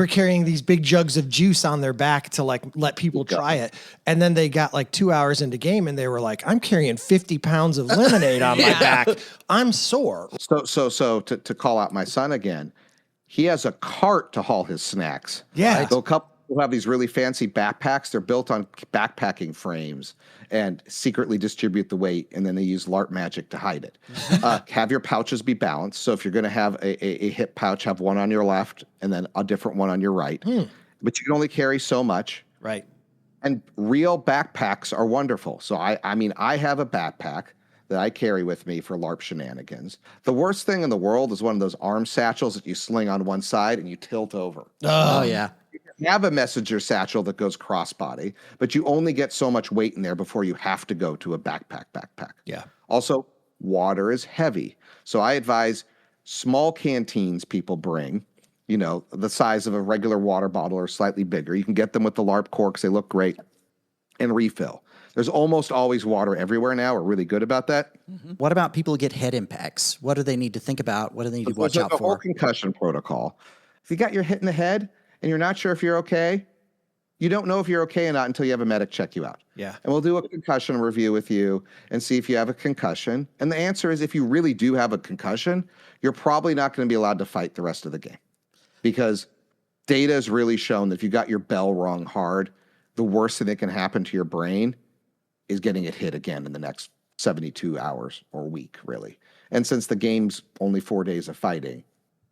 carrying these big jugs of juice on their back to like let people try it. And then they got like 2 hours into game and they were like, I'm carrying 50 pounds of lemonade on my back. I'm sore. So to call out my son again, he has a cart to haul his snacks. Yeah. Right? So a couple people have these really fancy backpacks. They're built on backpacking frames and secretly distribute the weight, and then they use LARP magic to hide it. Have your pouches be balanced. So if you're going to have a hip pouch, have one on your left and then a different one on your right. But you can only carry so much. Right. And real backpacks are wonderful. So I mean, I have a backpack that I carry with me for LARP shenanigans. The worst thing in the world is one of those arm satchels that you sling on one side and you tilt over. Oh yeah. have a messenger satchel that goes crossbody, but you only get so much weight in there before you have to go to a backpack. Yeah. Also, water is heavy. So I advise small canteens people bring, the size of a regular water bottle or slightly bigger. You can get them with the LARP corks. They look great. And refill. There's almost always water everywhere now. We're really good about that. What about people who get head impacts? What do they need to think about? What do they need to watch out The whole for? concussion protocol. If you got your hit in the head and you're not sure if you're okay, you don't know if you're okay or not until you have a medic check you out. Yeah. And we'll do a concussion review with you and see if you have a concussion. And the answer is if you really do have a concussion, you're probably not going to be allowed to fight the rest of the game. Because data has really shown that if you got your bell rung hard, the worst thing that can happen to your brain is getting it hit again in the next 72 hours or week, really. And since the game's only 4 days of fighting,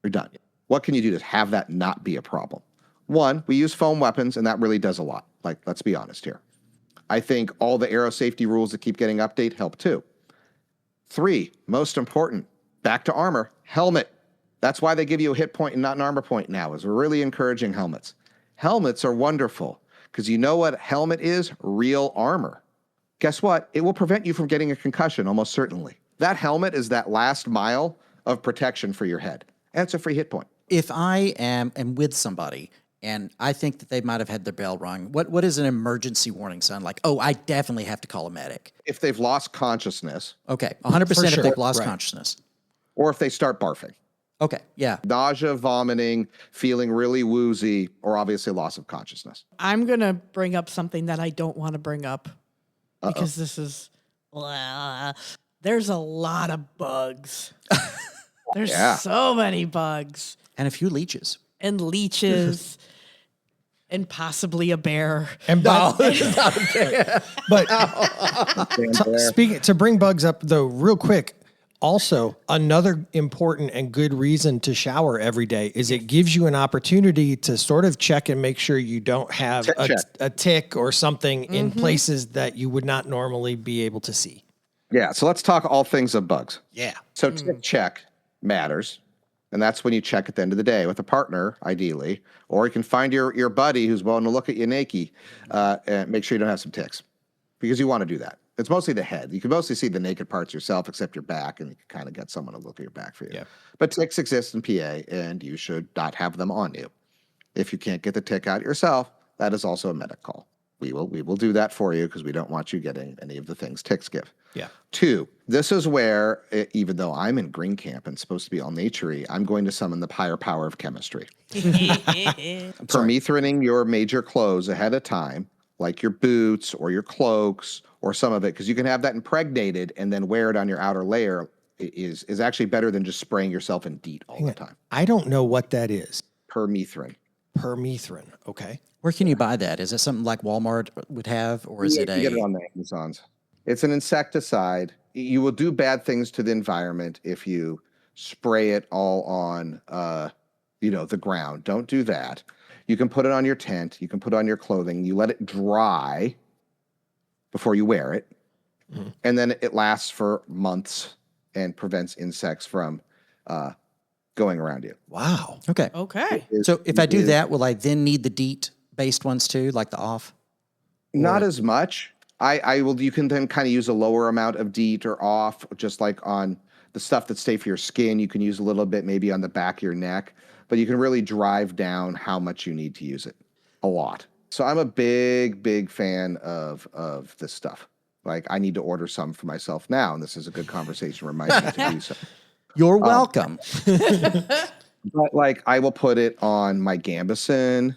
you're done. What can you do to have that not be a problem? One, we use foam weapons, and that really does a lot. Like, let's be honest here. I think all the aero safety rules that keep getting updated help too. 3, most important, back to armor, helmet. That's why they give you a hit point and not an armor point now, is we're really encouraging helmets. Helmets are wonderful because you know what helmet is? Real armor. Guess what? It will prevent you from getting a concussion, almost certainly. That helmet is that last mile of protection for your head. And it's a free hit point. If I am with somebody and I think that they might have had their bell rung, what is an emergency warning sound like? Oh, I definitely have to call a medic. If they've lost consciousness. Okay, 100% For if sure. they've lost Right. consciousness. Or if they start barfing. Okay, yeah. Nausea, vomiting, feeling really woozy, or obviously loss of consciousness. I'm going to bring up something that I don't want to bring up because this is, there's a lot of bugs. There's so many bugs. And a few leeches. And leeches. And possibly a bear. And but speaking to bring bugs up though, real quick. Also, another important and good reason to shower every day is it gives you an opportunity to sort of check and make sure you don't have a tick or something in places that you would not normally be able to see. Yeah, so let's talk all things of bugs. Yeah. So tick check matters. And that's when you check at the end of the day with a partner, ideally, or you can find your buddy who's willing to look at you naked and make sure you don't have some ticks because you want to do that. It's mostly the head. You can mostly see the naked parts yourself, except your back, and you can kind of get someone to look at your back for you. Yeah. But ticks exist in PA, and you should not have them on you. If you can't get the tick out yourself, that is also a medic call. We will do that for you because we don't want you getting any of the things ticks give. Yeah. 2, this is where, even though I'm in green camp and supposed to be all naturey, I'm going to summon the higher power of chemistry. Permethrining your major clothes ahead of time, like your boots or your cloaks or some of it, because you can have that impregnated and then wear it on your outer layer is actually better than just spraying yourself in DEET all the time. I don't know what that is. Permethrin. Permethrin. Okay. Where can you buy that? Is it something like Walmart would have, or is it You get it on the Amazons. It's an insecticide. You will do bad things to the environment if you spray it all on, the ground. Don't do that. You can put it on your tent. You can put it on your clothing. You let it dry before you wear it. Mm-hmm. And then it lasts for months and prevents insects from going around you. Wow. Okay. Okay. So if I do that, will I then need the DEET-based ones too, like the off? Not as much. I will. You can then kind of use a lower amount of DEET or off, just like on the stuff that's safe for your skin. You can use a little bit maybe on the back of your neck, but you can really drive down how much you need to use it. A lot. So I'm a big fan of this stuff. Like I need to order some for myself now, and this is a good conversation reminding me to do so. You're welcome. But like I will put it on my gambeson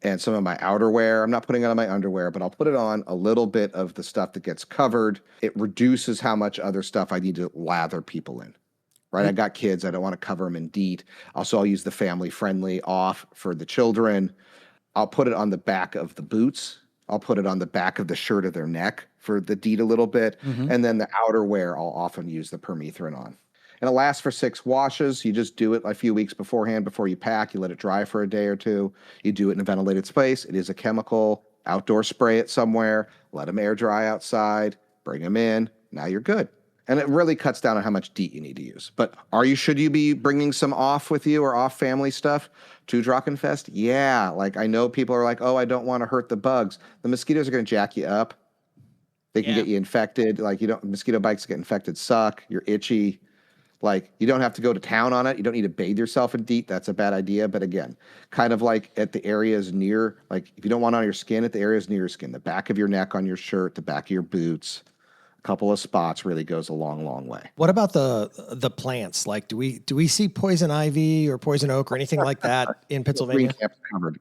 and some of my outerwear. I'm not putting it on my underwear, but I'll put it on a little bit of the stuff that gets covered. It reduces how much other stuff I need to lather people in. Right? I got kids. I don't want to cover them in DEET. Also, I'll use the family-friendly off for the children. I'll put it on the back of the boots. I'll put it on the back of the shirt of their neck for the DEET a little bit. Mm-hmm. And then the outerwear, I'll often use the permethrin on. And it lasts for 6 washes. You just do it a few weeks beforehand before you pack. You let it dry for a day or two. You do it in a ventilated space. It is a chemical. Outdoor spray it somewhere. Let them air dry outside. Bring them in. Now you're good. And it really cuts down on how much DEET you need to use. But should you be bringing some off with you or off family stuff to DrachenFest? Yeah. Like, I know people are like, oh, I don't want to hurt the bugs. The mosquitoes are going to jack you up. They can get you infected. Like, mosquito bites get infected suck. You're itchy. Like, you don't have to go to town on it. You don't need to bathe yourself in DEET. That's a bad idea. But again, kind of like at the areas near, like if you don't want it on your skin, at the areas near your skin, the back of your neck on your shirt, the back of your boots, a couple of spots really goes a long, long way. What about the plants? Like, do we see poison ivy or poison oak or anything like that in Pennsylvania?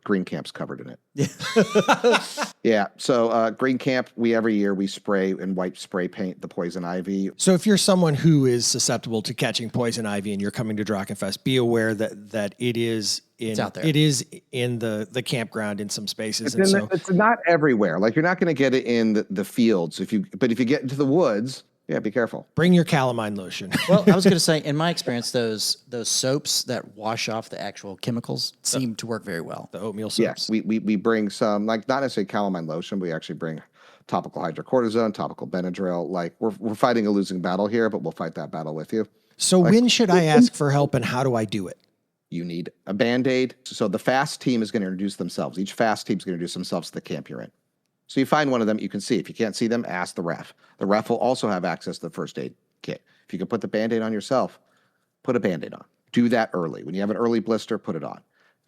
Green Camp's covered in it. Yeah. Yeah. So Green Camp, every year we spray and wipe spray paint the poison ivy. So if you're someone who is susceptible to catching poison ivy and you're coming to DrachenFest, be aware that it's out there. It is in the campground in some spaces. It's not everywhere. Like, you're not going to get it in the fields. But if you get into the woods, yeah, be careful. Bring your calamine lotion. Well, I was going to say, in my experience, those soaps that wash off the actual chemicals seem to work very well. The oatmeal soaps. Yes, we bring some, like, not necessarily calamine lotion. We actually bring topical hydrocortisone, topical Benadryl. Like, we're fighting a losing battle here, but we'll fight that battle with you. So when should I ask for help, and how do I do it? You need a Band-Aid. So the FAST team is going to introduce themselves. Each FAST team is going to introduce themselves to the camp you're in. So you find one of them you can see. If you can't see them, ask the ref. The ref will also have access to the first aid kit. If you can put the Band-Aid on yourself, put a Band-Aid on. Do that early. When you have an early blister, put it on.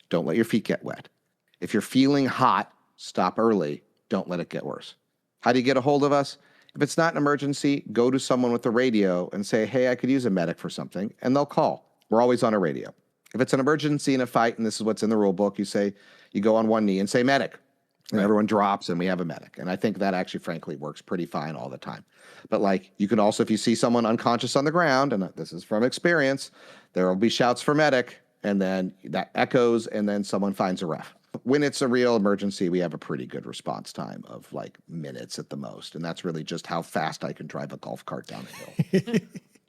Don't let your feet get wet. If you're feeling hot, stop early. Don't let it get worse. How do you get a hold of us? If it's not an emergency, go to someone with the radio and say, hey, I could use a medic for something, and they'll call. We're always on a radio. If it's an emergency in a fight, and this is what's in the rule book, you go on one knee and say medic. And everyone drops and we have a medic. And I think that actually, frankly, works pretty fine all the time. But like, you can also, if you see someone unconscious on the ground, and this is from experience, there will be shouts for medic, and then that echoes, and then someone finds a ref. When it's a real emergency, we have a pretty good response time of like minutes at the most. And that's really just how fast I can drive a golf cart down a hill.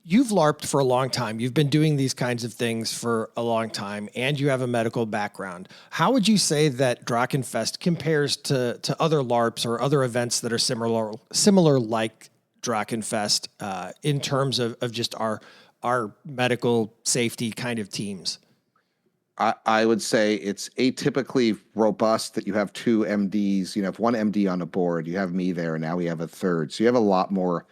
You've LARPed for a long time. You've been doing these kinds of things for a long time, and you have a medical background. How would you say that DrachenFest compares to other LARPs or other events that are similar like DrachenFest in terms of just our medical safety kind of teams? I would say it's atypically robust that you have two MDs. You know, if one MD on a board, you have me there, and now we have a third. So you have a lot more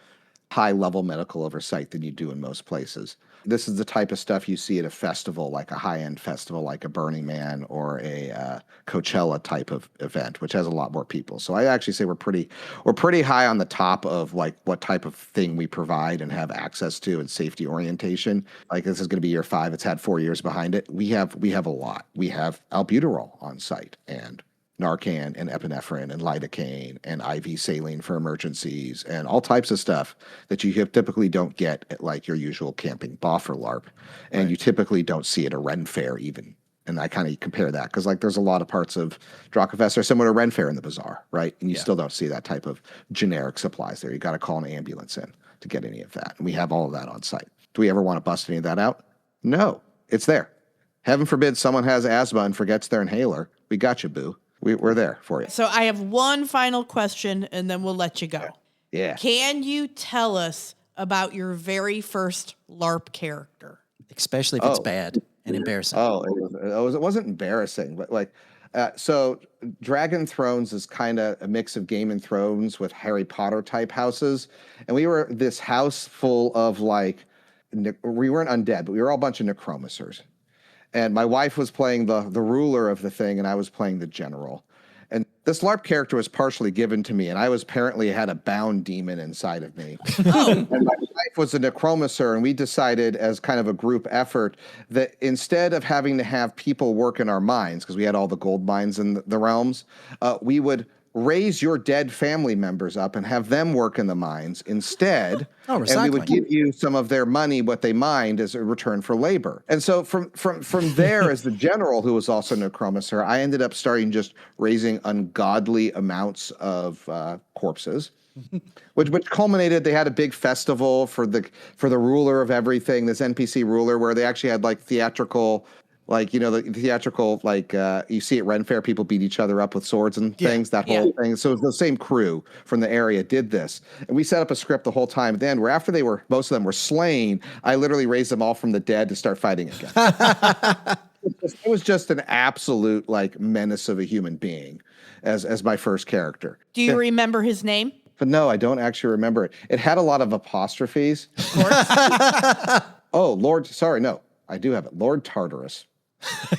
high-level medical oversight than you do in most places. This is the type of stuff you see at a festival, like a high-end festival, like a Burning Man or a Coachella type of event, which has a lot more people. So I actually say we're pretty high on the top of like what type of thing we provide and have access to and safety orientation. Like, this is going to be year 5. It's had 4 years behind it. We have a lot. We have albuterol on site and Narcan and epinephrine and lidocaine and IV saline for emergencies and all types of stuff that you typically don't get at like your usual camping BOF or LARP. And right. You typically don't see at a Ren Fair even. And I kind of compare that because like there's a lot of parts of DrachenFest are similar to Ren Fair in the bazaar, right? And you still don't see that type of generic supplies there. You got to call an ambulance in to get any of that. And we have all of that on site. Do we ever want to bust any of that out? No, it's there. Heaven forbid someone has asthma and forgets their inhaler. We got you, boo. We're there for you. So I have one final question, and then we'll let you go. Yeah. Can you tell us about your very first LARP character? Especially if it's bad and embarrassing. It wasn't embarrassing, but like, so Dragon Thrones is kind of a mix of Game of Thrones with Harry Potter type houses. And we were this house full of like, we weren't undead, but we were all a bunch of necromancers. And my wife was playing the ruler of the thing, and I was playing the general. And this LARP character was partially given to me, and I was apparently had a bound demon inside of me. And my wife was a necromancer, and we decided as kind of a group effort that instead of having to have people work in our mines, because we had all the gold mines in the realms, we would raise your dead family members up and have them work in the mines instead. And we would give you some of their money, what they mined, as a return for labor. And so from there, as the general, who was also a necromancer, I ended up starting just raising ungodly amounts of corpses, which culminated. They had a big festival for the ruler of everything, this NPC ruler, where they actually had like theatrical Like, the theatrical, like you see at Ren Fair, people beat each other up with swords and things, that whole thing. So the same crew from the area did this. And we set up a script the whole time. Then where after most of them were slain, I literally raised them all from the dead to start fighting again. It was just an absolute like menace of a human being as my first character. Do you remember his name? But no, I don't actually remember it. It had a lot of apostrophes. Of course. Oh, Lord. Sorry, no. I do have it. Lord Tartarus.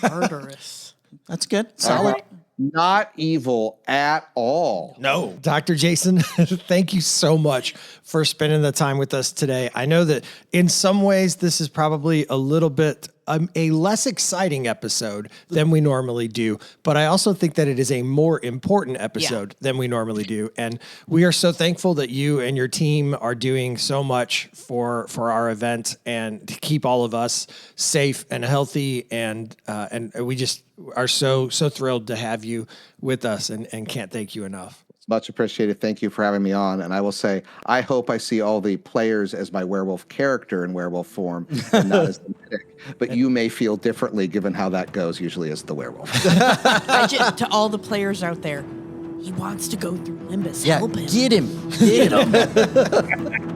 Tartarus. That's good. Solid. Not evil at all. No. Dr. Jason, thank you so much for spending the time with us today. I know that in some ways this is probably a little bit a less exciting episode than we normally do, but I also think that it is a more important episode than we normally do. And we are so thankful that you and your team are doing so much for our event and to keep all of us safe and healthy. And we just are so thrilled to have you with us and can't thank you enough. Much appreciated. Thank you for having me on. And I will say, I hope I see all the players as my werewolf character in werewolf form and not as the medic. But you may feel differently given how that goes usually as the werewolf. To all the players out there, he wants to go through Limbus. Yeah, Help him. get him. Get him.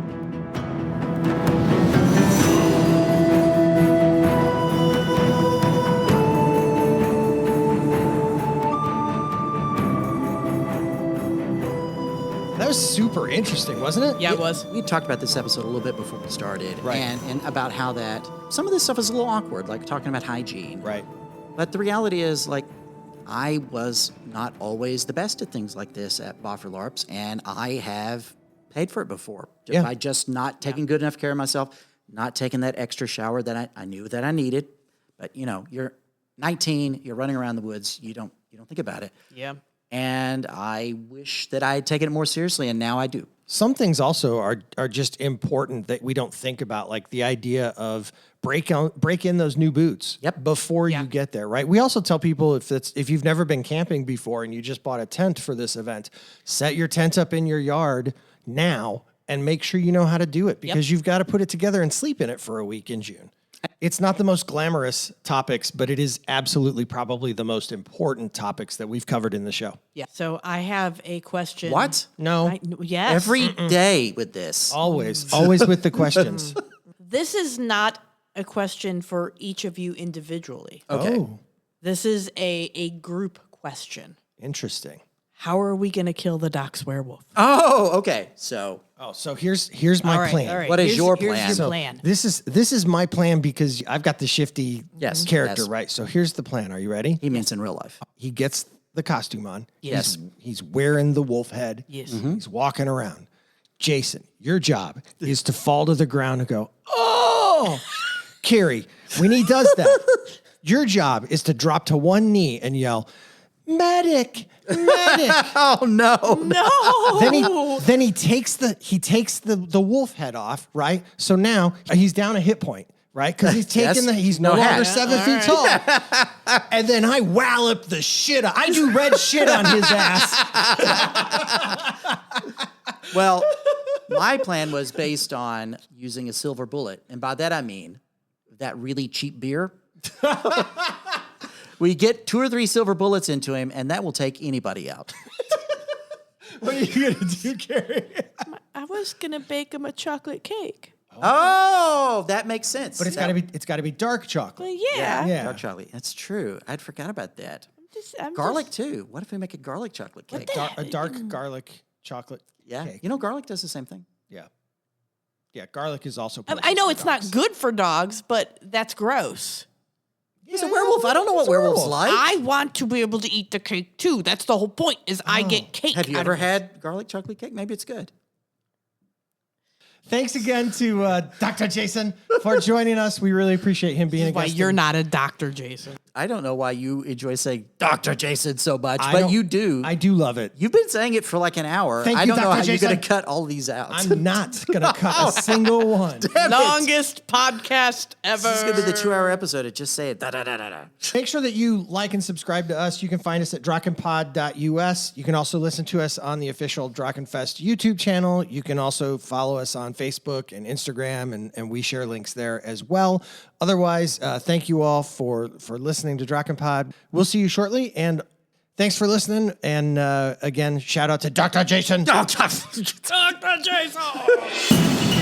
That was super interesting, wasn't it? Yeah, it was. We talked about this episode a little bit before we started. Right. And about how that some of this stuff is a little awkward, like talking about hygiene. Right. But the reality is, like, I was not always the best at things like this at Boffer LARPs, and I have paid for it before by just not taking good enough care of myself, not taking that extra shower that I knew that I needed. But you're 19, you're running around the woods, you don't think about it. Yeah. And I wish that I had taken it more seriously, and now I do. Some things also are just important that we don't think about, like the idea of break in those new boots before you get there, right? We also tell people if you've never been camping before and you just bought a tent for this event, set your tent up in your yard now and make sure you know how to do it because you've got to put it together and sleep in it for a week in June. It's not the most glamorous topics, but it is absolutely probably the most important topics that we've covered in the show. Yeah. So I have a question. What? No. Yes. Every day with this. Always with the questions. This is not a question for each of you individually. Okay. Oh, This is a group question. interesting. How are we going to kill the Doc's werewolf? Oh, okay. So So here's my All right, plan. all right. What is your Here's plan? your So plan. this is my plan because I've got the shifty character, yes. right? So here's the plan. Are you ready? he means in real life. He gets the costume on. Yes. He's wearing the wolf head. Yes. He's walking around. Jason, your job is to fall to the ground and go, oh! Carie, when he does that, your job is to drop to one knee and yell, medic, medic. Oh no. No. Then he takes the wolf head off, right? So now he's down a hit point, right? Because he's taking Yes. he's no No longer hat. 7 feet tall. And then I wallop the shit I do red shit on his ass. Well, my plan was based on using a silver bullet. And by that I mean that really cheap beer. We get 2 or 3 silver bullets into him, and that will take anybody out. What are you gonna do, Carie? I was going to bake him a chocolate cake. Oh, that makes sense. But it's gotta be dark chocolate. Well, yeah. Yeah. Dark chocolate. That's true. I'd forgot about that. I'm Garlic just- too. What if we make a garlic chocolate cake? A dark garlic chocolate Yeah. cake. Garlic does the same thing. Yeah. Yeah, garlic is also I know it's not good for dogs, but that's gross. He's a werewolf. I don't know what werewolves like. I want to be able to eat the cake too. That's the whole point. Is I get cake. Have you out ever of it. had garlic chocolate cake? Maybe it's good. Thanks again to Dr. Jason for joining us. We really appreciate him being a Why guest. you're not a doctor, Jason? I don't know why you enjoy saying Dr. Jason so much, I but don't- you do. I do love it. You've been saying it for like an hour. Thank I you, don't know Dr. how you're going Jason. to cut all these out. I'm not going to cut a single one. Longest podcast ever. This is going to be the 2-hour episode of just say it. Da, da, da, da, da. Make sure that you like and subscribe to us. You can find us at DrachenPod.us. You can also listen to us on the official DrachenFest YouTube channel. You can also follow us on Facebook and Instagram, and we share links there as well. Otherwise, thank you all for listening to DrachenPod. We'll see you shortly, and thanks for listening. And again, shout out to Dr. Jason. Dr. Jason.